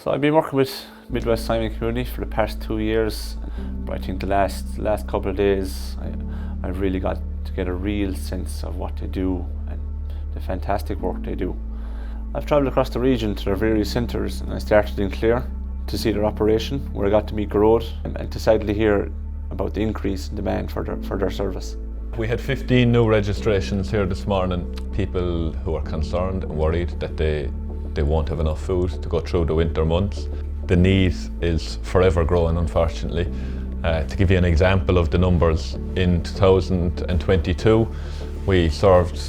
So I've been working with Mid West Simon community for the past 2 years, but I think the last couple of days I've really got to get a real sense of what they do and the fantastic work they do. I've travelled across the region to their various centres, and I started in Clare to see their operation, where I got to meet Garrod and to sadly hear about the increase in demand for their service. We had 15 new registrations here this morning. People who are concerned and worried that they won't have enough food to go through the winter months. The need is forever growing, unfortunately. To give you an example of the numbers, in 2022 we served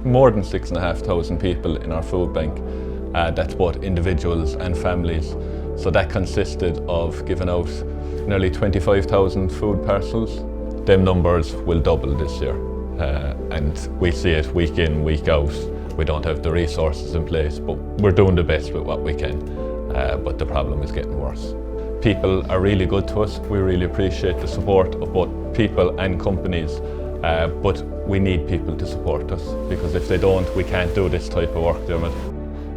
more than 6,500 people in our food bank. That's both individuals and families. So that consisted of giving out nearly 25,000 food parcels. Them numbers will double this year, and we see it week in, week out. We don't have the resources in place, but we're doing the best with what we can. But the problem is getting worse. People are really good to us. We really appreciate the support of both people and companies, but we need people to support us, because if they don't, we can't do this type of work, Dermot.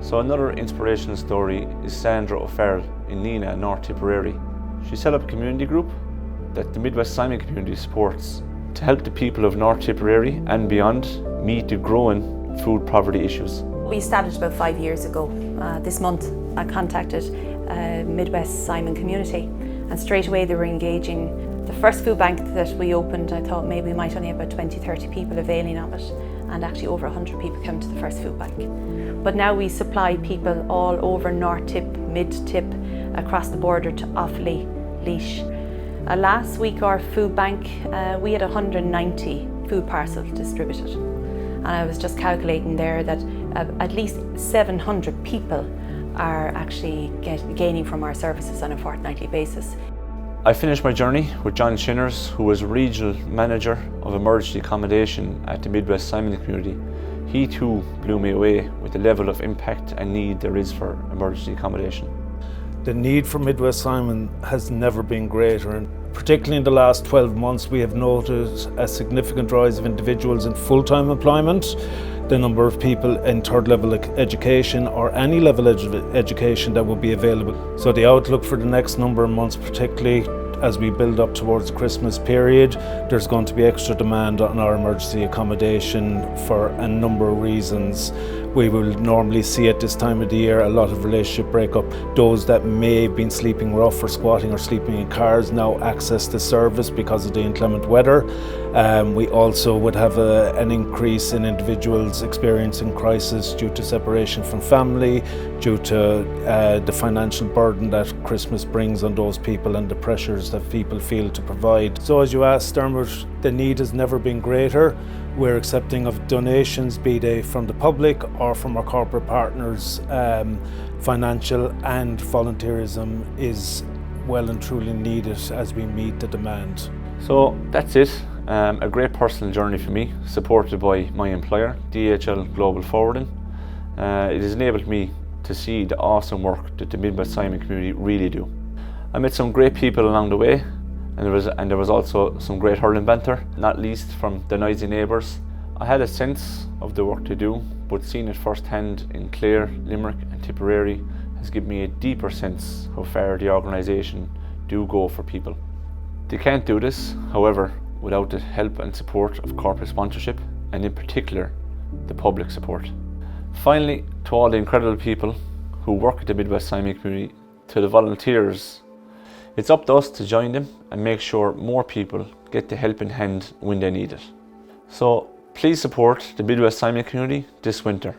So another inspirational story is Sandra O'Farrell in Nina, North Tipperary. She set up a community group that the Mid West Simon community supports to help the people of North Tipperary and beyond meet the growing food poverty issues. We established about 5 years ago. This month I contacted Mid West Simon community, and straight away they were engaging. The first food bank that we opened, I thought maybe we might only have about 20-30 people availing of it, and actually over 100 people came to the first food bank. But now we supply people all over North Tip, Mid Tip, across the border to Offaly, Laois. Last week our food bank, we had 190 food parcels distributed, and I was just calculating there that at least 700 people are actually gaining from our services on a fortnightly basis. I finished my journey with John Shinners, who was Regional Manager of Emergency Accommodation at the Mid West Simon community. He too blew me away with the level of impact and need there is for emergency accommodation. The need for Mid West Simon has never been greater, and particularly in the last 12 months we have noted a significant rise of individuals in full-time employment, the number of people in third level education or any level of education that will be available. So the outlook for the next number of months, particularly as we build up towards the Christmas period, there's going to be extra demand on our emergency accommodation for a number of reasons. We will normally see at this time of the year a lot of relationship breakup. Those that may have been sleeping rough or squatting or sleeping in cars now access the service because of the inclement weather. We also would have an increase in individuals experiencing crisis due to separation from family, due to the financial burden that Christmas brings on those people and the pressures that people feel to provide. So as you asked, Dermot, the need has never been greater. We're accepting of donations, be they from the public or from our corporate partners. Financial and volunteerism is well and truly needed as we meet the demand. So that's it. A great personal journey for me, supported by my employer, DHL Global Forwarding. It has enabled me to see the awesome work that the Mid West Simon community really do. I met some great people along the way, and there was also some great hurling banter, not least from the noisy neighbours. I had a sense of the work to do, but seeing it firsthand in Clare, Limerick and Tipperary has given me a deeper sense how far the organisation do go for people. They can't do this, however, without the help and support of corporate sponsorship, and in particular, the public support. Finally, to all the incredible people who work at the Mid West Simon community, to the volunteers, it's up to us to join them and make sure more people get the helping hand when they need it. So please support the Mid West Simon community this winter.